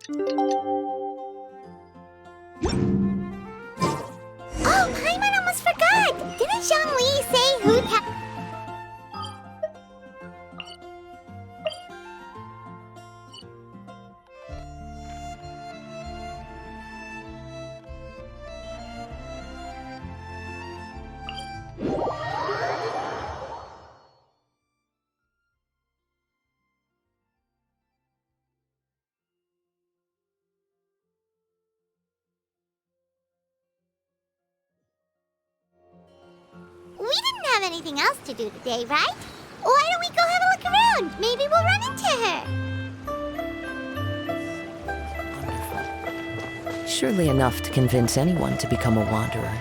Oh, Paimon almost forgot! Didn't Zhongli say who'd have... We didn't have anything else to do today, right? Why don't we go have a look around? Maybe we'll run into her. Surely enough to convince anyone to become a wanderer.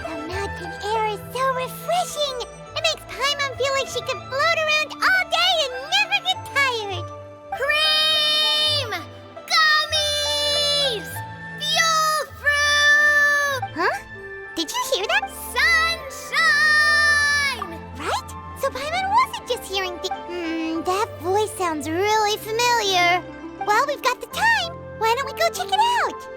The mountain air is so refreshing. It makes Paimon feel like she could float around all day and never get tired. Cream! Gummies! Fuel fruit! Huh? Did you hear that? Sunshine! Right? So Paimon wasn't just hearing that voice sounds really familiar. Well, we've got the time. Why don't we go check it out?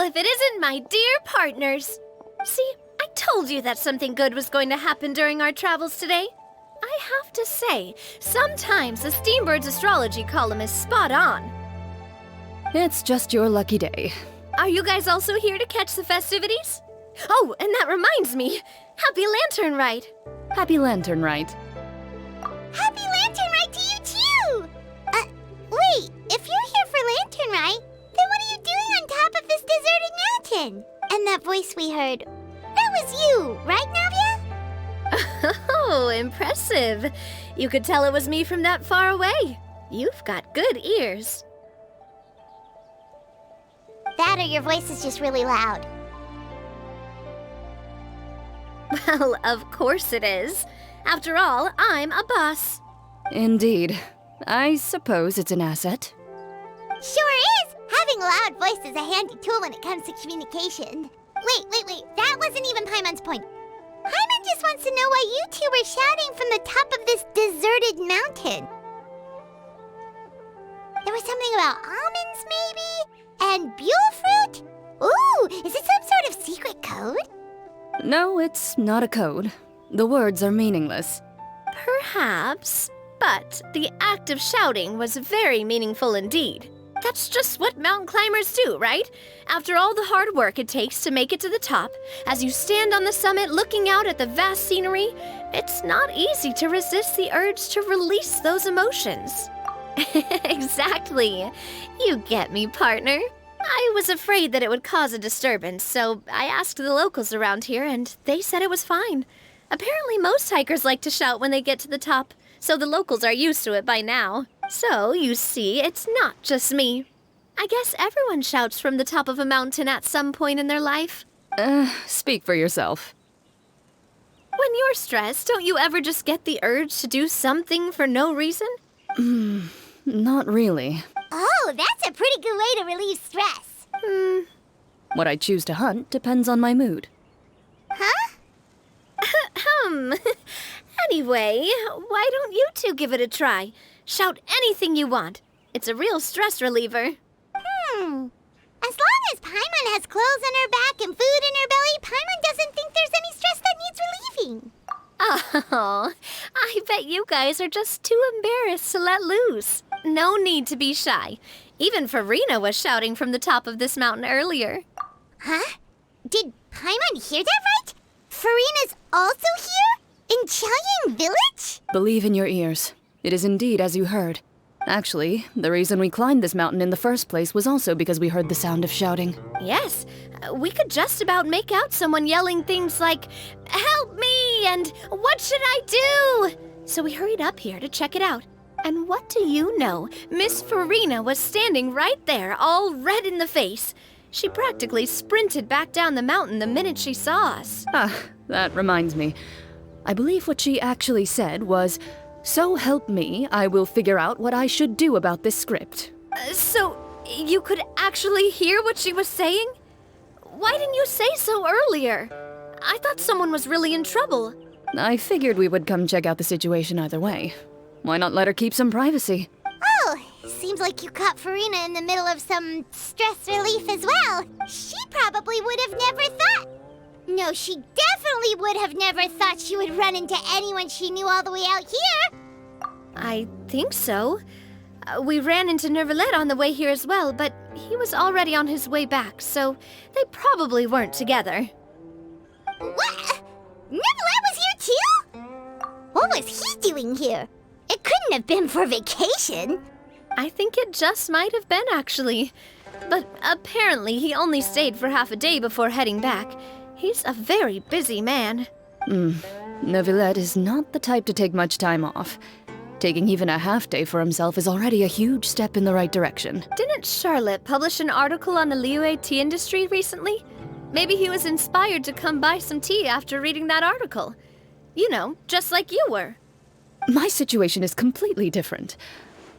If it isn't my dear partners. See, I told you that something good was going to happen during our travels today. I have to say, sometimes the Steambird's astrology column is spot on. It's just your lucky day. Are you guys also here to catch the festivities? Oh, and that reminds me. Happy Lantern Rite! Happy Lantern Rite. Happy Lantern Rite to you too! Wait, if you're here for Lantern Rite, then what are you doing on top of this deserted mountain? And that voice we heard, that was you, right, Navia? Oh, impressive. You could tell it was me from that far away. You've got good ears. That or your voice is just really loud. Well, of course it is. After all, I'm a boss. Indeed. I suppose it's an asset. Sure is! Having a loud voice is a handy tool when it comes to communication. Wait. That wasn't even Paimon's point. Paimon just wants to know why you two were shouting from the top of this deserted mountain. There was something about almonds, maybe? And buell fruit? Ooh, is it some sort of secret code? No, it's not a code. The words are meaningless. Perhaps, but the act of shouting was very meaningful indeed. That's just what mountain climbers do, right? After all the hard work it takes to make it to the top, as you stand on the summit looking out at the vast scenery, it's not easy to resist the urge to release those emotions. Exactly. You get me, partner. I was afraid that it would cause a disturbance, so I asked the locals around here, and they said it was fine. Apparently most hikers like to shout when they get to the top, so the locals are used to it by now. So, you see, it's not just me. I guess everyone shouts from the top of a mountain at some point in their life. Speak for yourself. When you're stressed, don't you ever just get the urge to do something for no reason? Not really. Oh, that's a pretty good way to relieve stress. What I choose to hunt depends on my mood. Huh? Anyway, why don't you two give it a try? Shout anything you want. It's a real stress reliever. As long as Paimon has clothes on her back and food in her belly, Paimon doesn't think there's any stress that needs relieving. Oh, I bet you guys are just too embarrassed to let loose. No need to be shy. Even Farina was shouting from the top of this mountain earlier. Huh? Did Paimon hear that right? Farina's also here? In Qiaoying Village? Believe in your ears. It is indeed as you heard. Actually, the reason we climbed this mountain in the first place was also because we heard the sound of shouting. Yes, we could just about make out someone yelling things like, "Help me!" and "What should I do?" So we hurried up here to check it out. And what do you know? Miss Farina was standing right there, all red in the face. She practically sprinted back down the mountain the minute she saw us. That reminds me. I believe what she actually said was, "So help me, I will figure out what I should do about this script." So you could actually hear what she was saying? Why didn't you say so earlier? I thought someone was really in trouble. I figured we would come check out the situation either way. Why not let her keep some privacy? Oh, seems like you caught Farina in the middle of some stress relief as well. She probably would have never thought. No, she definitely would have never thought she would run into anyone she knew all the way out here. I think so. We ran into Nervalet on the way here as well, but he was already on his way back, so they probably weren't together. What? Nervalet was here too? What was he doing here? It couldn't have been for vacation. I think it just might have been, actually. But apparently he only stayed for half a day before heading back. He's a very busy man. Nervalet is not the type to take much time off. Taking even a half day for himself is already a huge step in the right direction. Didn't Charlotte publish an article on the Liyue tea industry recently? Maybe he was inspired to come buy some tea after reading that article. You know, just like you were. My situation is completely different.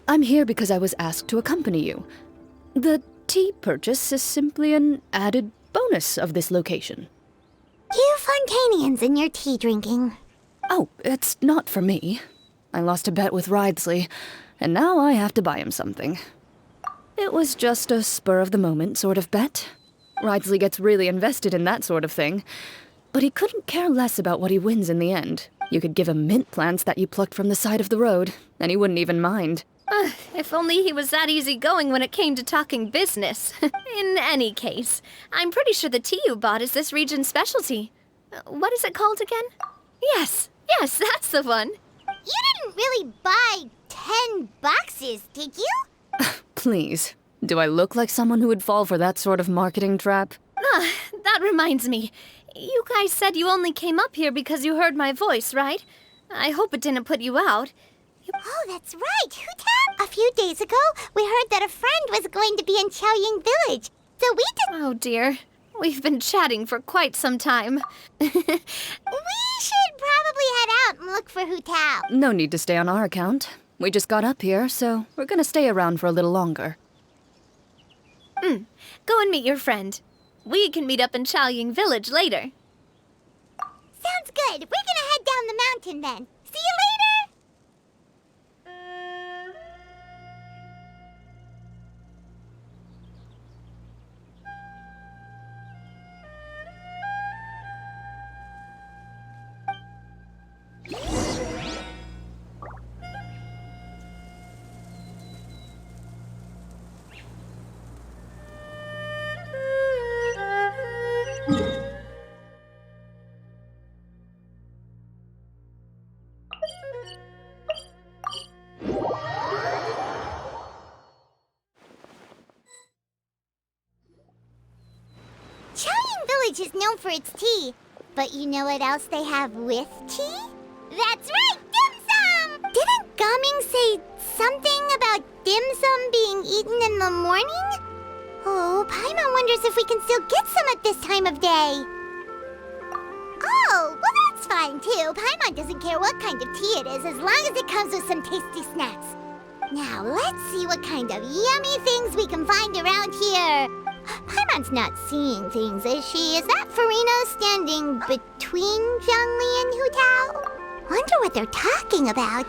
I'm here because I was asked to accompany you. The tea purchase is simply an added bonus of this location. You Fontanians and your tea drinking. Oh, it's not for me. I lost a bet with Ridesley, and now I have to buy him something. It was just a spur-of-the-moment sort of bet. Ridesley gets really invested in that sort of thing, but he couldn't care less about what he wins in the end. You could give him mint plants that you plucked from the side of the road, and he wouldn't even mind. If only he was that easygoing when it came to talking business. In any case, I'm pretty sure the tea you bought is this region's specialty. What is it called again? Yes, that's the one. You didn't really buy 10 boxes, did you? Please, do I look like someone who would fall for that sort of marketing trap? That reminds me. You guys said you only came up here because you heard my voice, right? I hope it didn't put you out. Oh, that's right. Hutao. A few days ago, we heard that a friend was going to be in Chaoying Village. So we Oh dear. We've been chatting for quite some time. We should probably head out and look for Hutao. No need to stay on our account. We just got up here, so we're gonna stay around for a little longer. Go and meet your friend. We can meet up in Chaoying Village later. Sounds good. We're gonna head down the mountain then. See you later! Chaoying Village is known for its tea, but you know what else they have with tea? That's right, dim sum! Didn't Gaming say something about dim sum being eaten in the morning? Oh, Paimon wonders if we can still get some at this time of day. Oh, well that's fine too. Paimon doesn't care what kind of tea it is as long as it comes with some tasty snacks. Now let's see what kind of yummy things we can find around here. Paimon's not seeing things, is she? Is that Farina standing between Zhongli and Hutao? Wonder what they're talking about.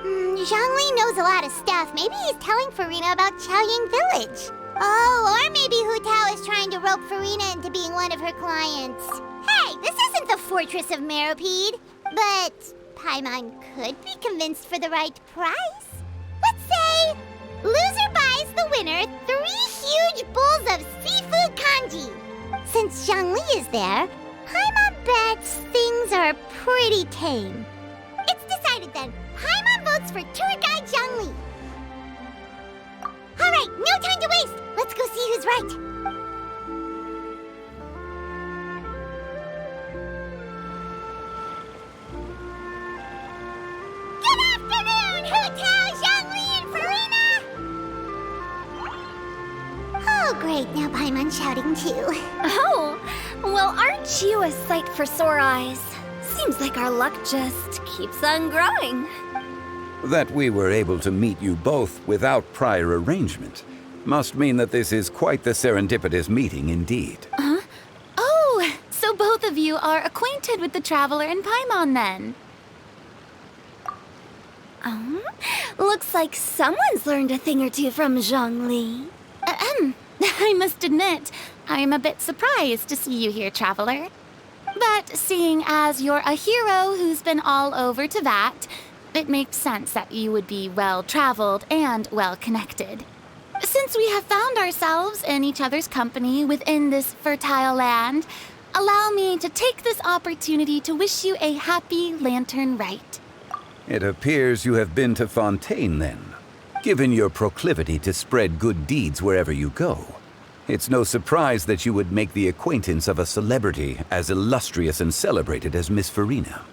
Zhongli knows a lot of stuff. Maybe he's telling Farina about Chaoying Village. Oh, or maybe Hutao is trying to rope Farina into being one of her clients. Hey, this isn't the Fortress of Meropide. But Paimon could be convinced for the right price. Let's say loser buys the winner 3 huge bowls of seafood kanji. Since Zhongli is there, Paimon bets things are pretty tame. It's decided then. Paimon votes for tour guide Zhongli. All right, no time to waste. Let's go see who's right. Good afternoon, Hu Tao, Zhongli, and Farina! Oh, great, now Paimon's shouting too. Oh, well, aren't you a sight for sore eyes? Seems like our luck just keeps on growing. That we were able to meet you both without prior arrangement must mean that this is quite the serendipitous meeting indeed. Oh, so both of you are acquainted with the Traveler and Paimon then? Looks like someone's learned a thing or two from Zhongli. I must admit, I'm a bit surprised to see you here, Traveler. But seeing as you're a hero who's been all over Teyvat, it makes sense that you would be well-traveled and well-connected. Since we have found ourselves in each other's company within this fertile land, allow me to take this opportunity to wish you a happy Lantern Rite. It appears you have been to Fontaine then. Given your proclivity to spread good deeds wherever you go, it's no surprise that you would make the acquaintance of a celebrity as illustrious and celebrated as Miss Farina.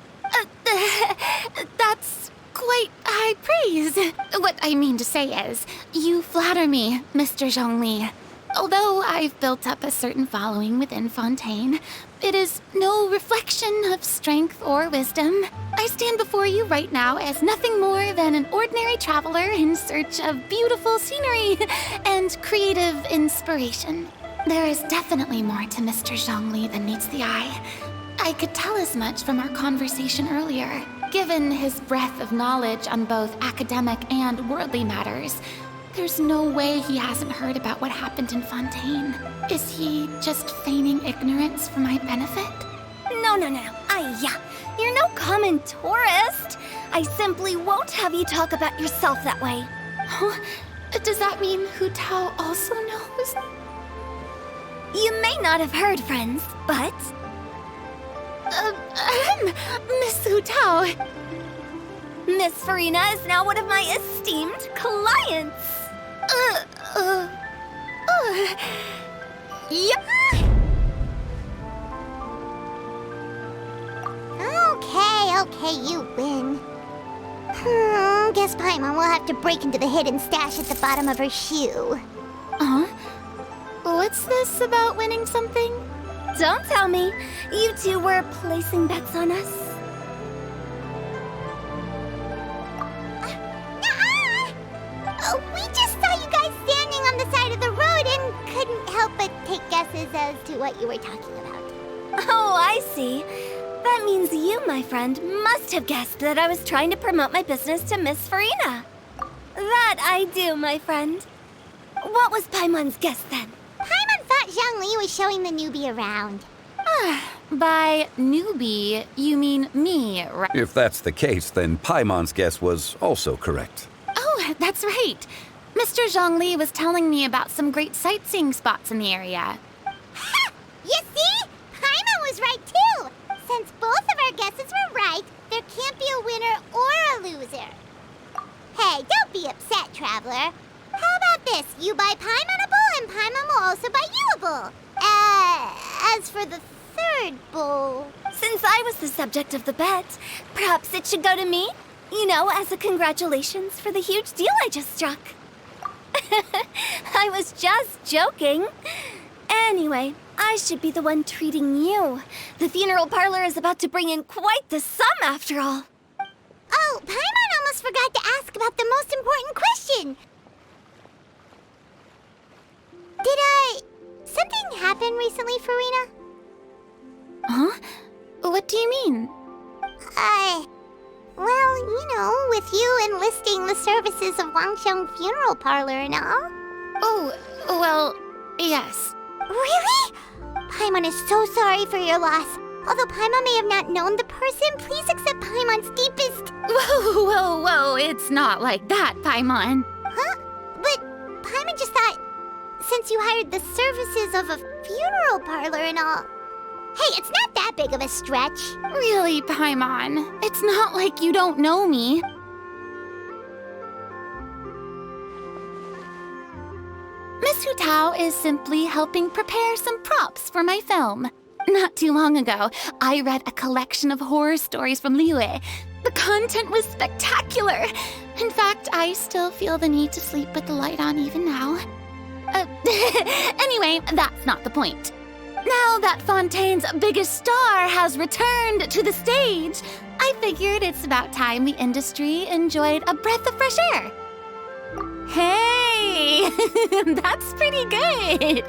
That's quite high praise. What I mean to say is, you flatter me, Mr. Zhongli. Although I've built up a certain following within Fontaine, it is no reflection of strength or wisdom. I stand before you right now as nothing more than an ordinary traveler in search of beautiful scenery and creative inspiration. There is definitely more to Mr. Zhongli than meets the eye. I could tell as much from our conversation earlier. Given his breadth of knowledge on both academic and worldly matters, there's no way he hasn't heard about what happened in Fontaine. Is he just feigning ignorance for my benefit? No. You're no common tourist. I simply won't have you talk about yourself that way. Huh? Does that mean Hu Tao also knows? You may not have heard, friends, but... Miss Hu Tao. Miss Farina is now one of my esteemed clients. Yeah. Okay, you win. Guess Paimon will have to break into the hidden stash at the bottom of her shoe. What's this about winning something? Don't tell me. You two were placing bets on us. We just saw you guys standing on the side of the road and couldn't help but take guesses as to what you were talking about. Oh, I see. That means you, my friend, must have guessed that I was trying to promote my business to Miss Farina. That I do, my friend. What was Paimon's guess then? Paimon thought Zhongli was showing the newbie around. By newbie, you mean me, right? If that's the case, then Paimon's guess was also correct. Oh, that's right. Mr. Zhongli was telling me about some great sightseeing spots in the area. Ha! You see? Paimon was right too! Since both of our guesses were right, there can't be a winner or a loser. Hey, don't be upset, Traveler. How about this? You buy Paimon a bowl and Paimon will also buy you a bowl. As for the third bowl... Since I was the subject of the bet, perhaps it should go to me? You know, as a congratulations for the huge deal I just struck. I was just joking. Anyway, I should be the one treating you. The funeral parlor is about to bring in quite the sum after all. Oh, Paimon almost forgot to ask about the most important question. Something happen recently, Farina? Huh? What do you mean? Well, you know, with you enlisting the services of Wangsheng Funeral Parlor and all. Oh, well, yes. Really? Paimon is so sorry for your loss. Although Paimon may have not known the person, please accept Paimon's deepest... Whoa, it's not like that, Paimon. Huh? But Paimon just thought, since you hired the services of a funeral parlor and all... Hey, it's not that big of a stretch. Really, Paimon? It's not like you don't know me. Miss Hu Tao is simply helping prepare some props for my film. Not too long ago, I read a collection of horror stories from Liyue. The content was spectacular. In fact, I still feel the need to sleep with the light on even now. Anyway, that's not the point. Now that Fontaine's biggest star has returned to the stage, I figured it's about time the industry enjoyed a breath of fresh air. Hey, that's pretty good.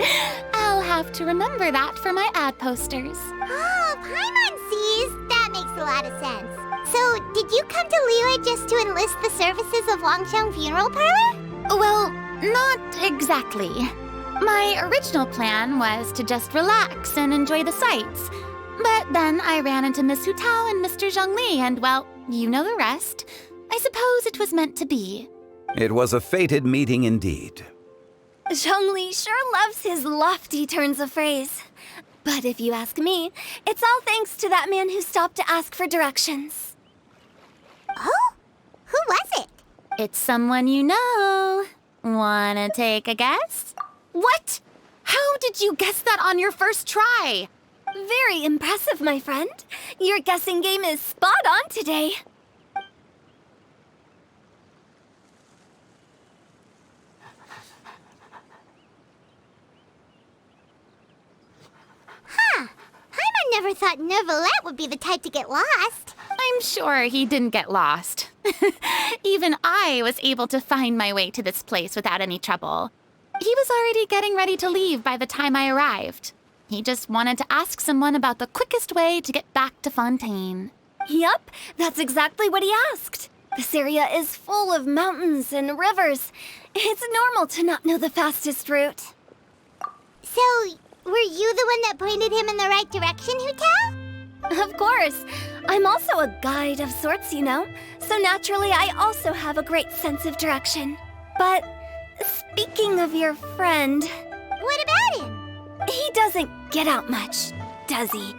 I'll have to remember that for my ad posters. Oh, Paimon sees. That makes a lot of sense. So, did you come to Liyue just to enlist the services of Longsheng Funeral Parlor? Well, not exactly. My original plan was to just relax and enjoy the sights. But then I ran into Miss Hu Tao and Mr. Zhongli, and well, you know the rest. I suppose it was meant to be. It was a fated meeting indeed. Zhongli sure loves his lofty turns of phrase. But if you ask me, it's all thanks to that man who stopped to ask for directions. Oh? Who was it? It's someone you know. Wanna take a guess? What? How did you guess that on your first try? Very impressive, my friend. Your guessing game is spot on today. Paimon never thought Neuvillette would be the type to get lost. I'm sure he didn't get lost. Even I was able to find my way to this place without any trouble. He was already getting ready to leave by the time I arrived. He just wanted to ask someone about the quickest way to get back to Fontaine. Yup, that's exactly what he asked. This area is full of mountains and rivers. It's normal to not know the fastest route. So, were you the one that pointed him in the right direction, Hu Tao? Of course. I'm also a guide of sorts, you know. So naturally, I also have a great sense of direction. But speaking of your friend... What about him? He doesn't get out much, does he?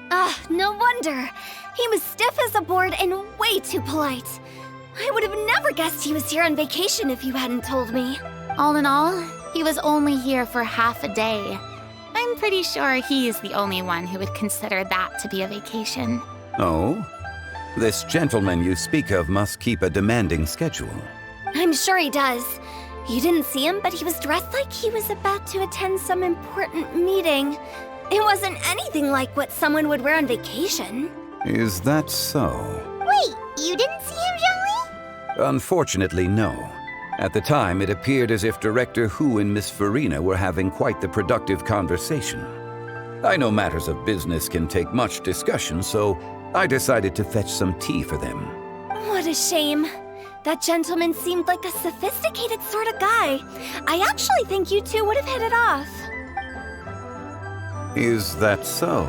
No wonder. He was stiff as a board and way too polite. I would have never guessed he was here on vacation if you hadn't told me. All in all, he was only here for half a day. I'm pretty sure he's the only one who would consider that to be a vacation. Oh? This gentleman you speak of must keep a demanding schedule. I'm sure he does. You didn't see him, but he was dressed like he was about to attend some important meeting. It wasn't anything like what someone would wear on vacation. Is that so? Wait, you didn't see him, Zhongli? Unfortunately, no. At the time, it appeared as if Director Hu and Miss Farina were having quite the productive conversation. I know matters of business can take much discussion, so I decided to fetch some tea for them. What a shame. That gentleman seemed like a sophisticated sort of guy. I actually think you two would have hit it off. Is that so?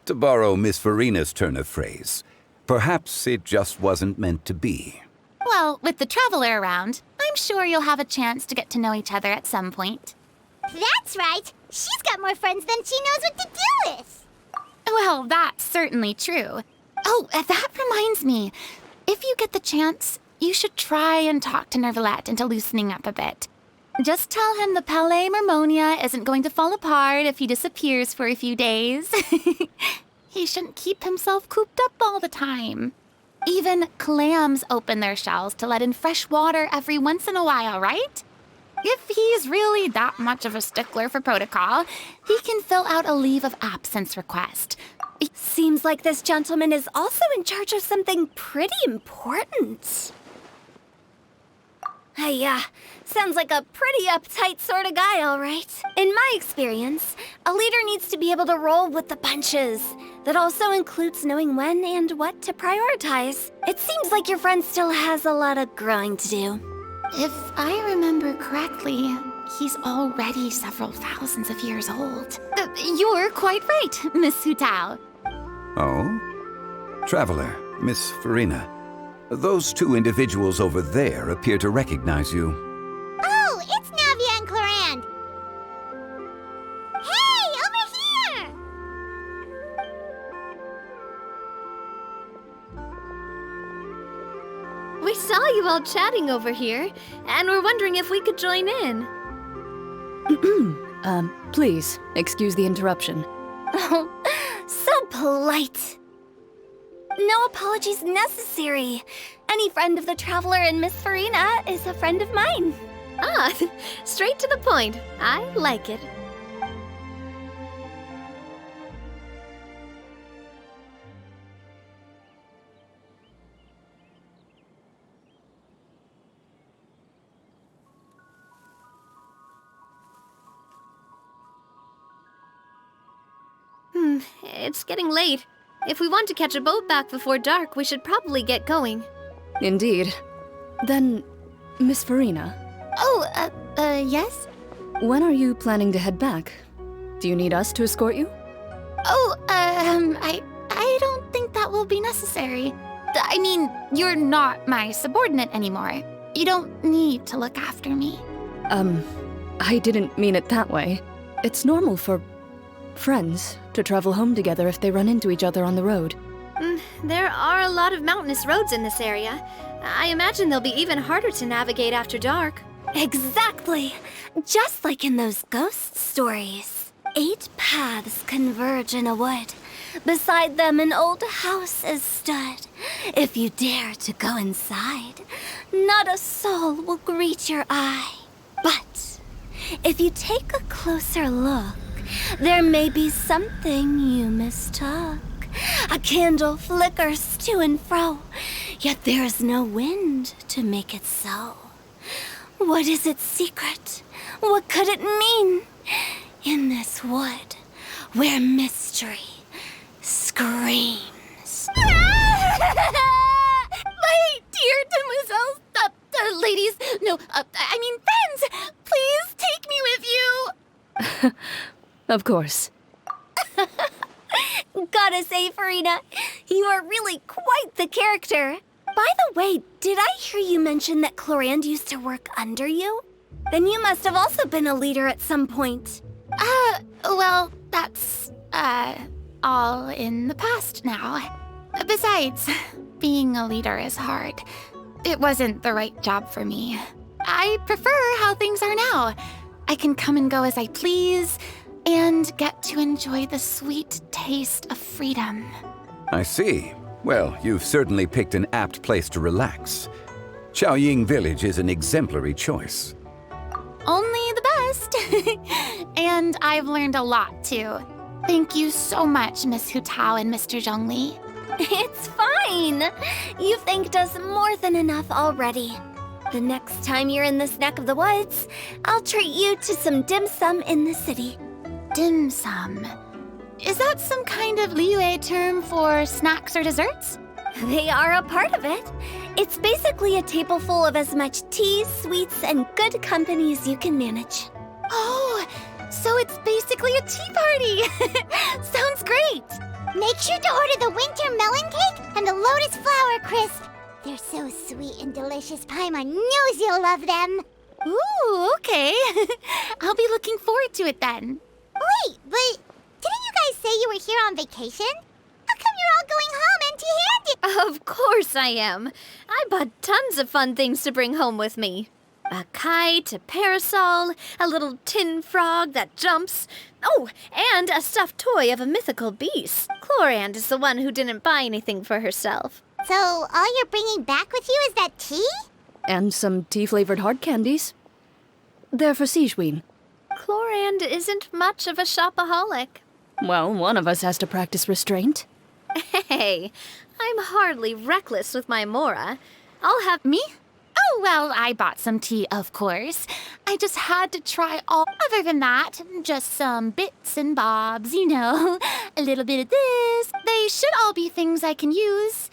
To borrow Miss Farina's turn of phrase, perhaps it just wasn't meant to be. Well, with the traveler around, I'm sure you'll have a chance to get to know each other at some point. That's right. She's got more friends than she knows what to do with. Well, that's certainly true. Oh, that reminds me. If you get the chance, you should try and talk to Neuvillette into loosening up a bit. Just tell him the Palais Mermonia isn't going to fall apart if he disappears for a few days. He shouldn't keep himself cooped up all the time. Even clams open their shells to let in fresh water every once in a while, right? If he's really that much of a stickler for protocol, he can fill out a leave of absence request. Seems like this gentleman is also in charge of something pretty important. Sounds like a pretty uptight sort of guy, all right. In my experience, a leader needs to be able to roll with the punches. That also includes knowing when and what to prioritize. It seems like your friend still has a lot of growing to do. If I remember correctly, he's already several thousands of years old. You're quite right, Miss Hu Tao. Oh? Traveler, Miss Farina, those two individuals over there appear to recognize you. Oh, it's Navia and Clorand. Hey, over here! We saw you all chatting over here, and we're wondering if we could join in. Please, excuse the interruption. Oh, so polite. No apologies necessary. Any friend of the Traveler and Miss Farina is a friend of mine. Ah, straight to the point. I like it. It's getting late. If we want to catch a boat back before dark, we should probably get going. Indeed. Then, Miss Farina, Oh, yes? when are you planning to head back? Do you need us to escort you? Oh, I don't think that will be necessary. I mean, you're not my subordinate anymore. You don't need to look after me. I didn't mean it that way. It's normal for friends to travel home together if they run into each other on the road. There are a lot of mountainous roads in this area. I imagine they'll be even harder to navigate after dark. Exactly. Just like in those ghost stories. 8 paths converge in a wood. Beside them an old house is stood. If you dare to go inside, not a soul will greet your eye. But if you take a closer look, there may be something you mistook. A candle flickers to and fro, yet there is no wind to make it so. What is its secret? What could it mean? In this wood, where mystery screams. My dear demoiselles, ladies, no, I mean friends, please take me with you. Of course. Gotta say, Farina, you are really quite the character. By the way, did I hear you mention that Clorand used to work under you? Then you must have also been a leader at some point. Well, that's, all in the past now. Besides, being a leader is hard. It wasn't the right job for me. I prefer how things are now. I can come and go as I please, and get to enjoy the sweet taste of freedom. I see. Well, you've certainly picked an apt place to relax. Xiaoying Village is an exemplary choice. Only the best. And I've learned a lot, too. Thank you so much, Miss Hu Tao and Mr. Zhongli. It's fine. You've thanked us more than enough already. The next time you're in this neck of the woods, I'll treat you to some dim sum in the city. Dim sum. Is that some kind of Liyue term for snacks or desserts? They are a part of it. It's basically a table full of as much tea, sweets, and good company as you can manage. Oh, so it's basically a tea party. Sounds great. Make sure to order the winter melon cake and the lotus flower crisp. They're so sweet and delicious, Paimon knows you'll love them. Ooh, okay. I'll be looking forward to it then. Wait, but didn't you guys say you were here on vacation? How come you're all going home empty-handed? Of course I am. I bought tons of fun things to bring home with me. A kite, a parasol, a little tin frog that jumps. Oh, and a stuffed toy of a mythical beast. Clorand is the one who didn't buy anything for herself. So all you're bringing back with you is that tea? And some tea-flavored hard candies. They're for Sijwin. Clorand isn't much of a shopaholic. Well, one of us has to practice restraint. Hey, I'm hardly reckless with my Mora. I'll have Me? Oh, well, I bought some tea, of course. I just had to try all. Other than that, just some bits and bobs, you know. A little bit of this. They should all be things I can use.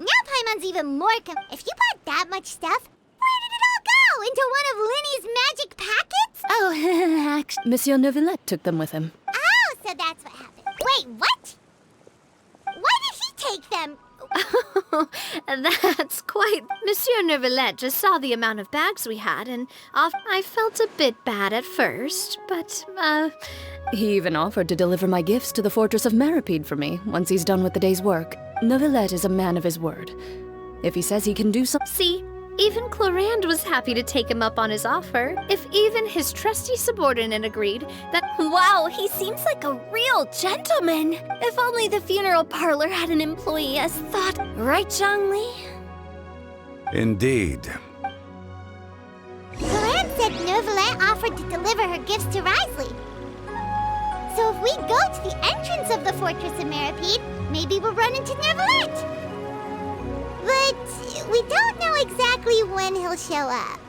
Now Paimon's even more if you bought that much stuff, where did it all go? Into one of Linny's magic packets? Oh, actually. Monsieur Neuvillette took them with him. Oh, so that's what happened. Wait, what? Why take them. That's quite... Monsieur Neuvillette just saw the amount of bags we had, and I felt a bit bad at first, but, He even offered to deliver my gifts to the Fortress of Meripede for me once he's done with the day's work. Neuvillette is a man of his word. If he says he can do something... See, even Clorand was happy to take him up on his offer. If even his trusty subordinate agreed that... Wow, he seems like a real gentleman. If only the funeral parlor had an employee as thought. Right, Zhongli? Indeed. Clorand said Neuvillette offered to deliver her gifts to Risley. So if we go to the entrance of the Fortress of Meripede, maybe we'll run into Neuvillette. But we don't know exactly when he'll show up.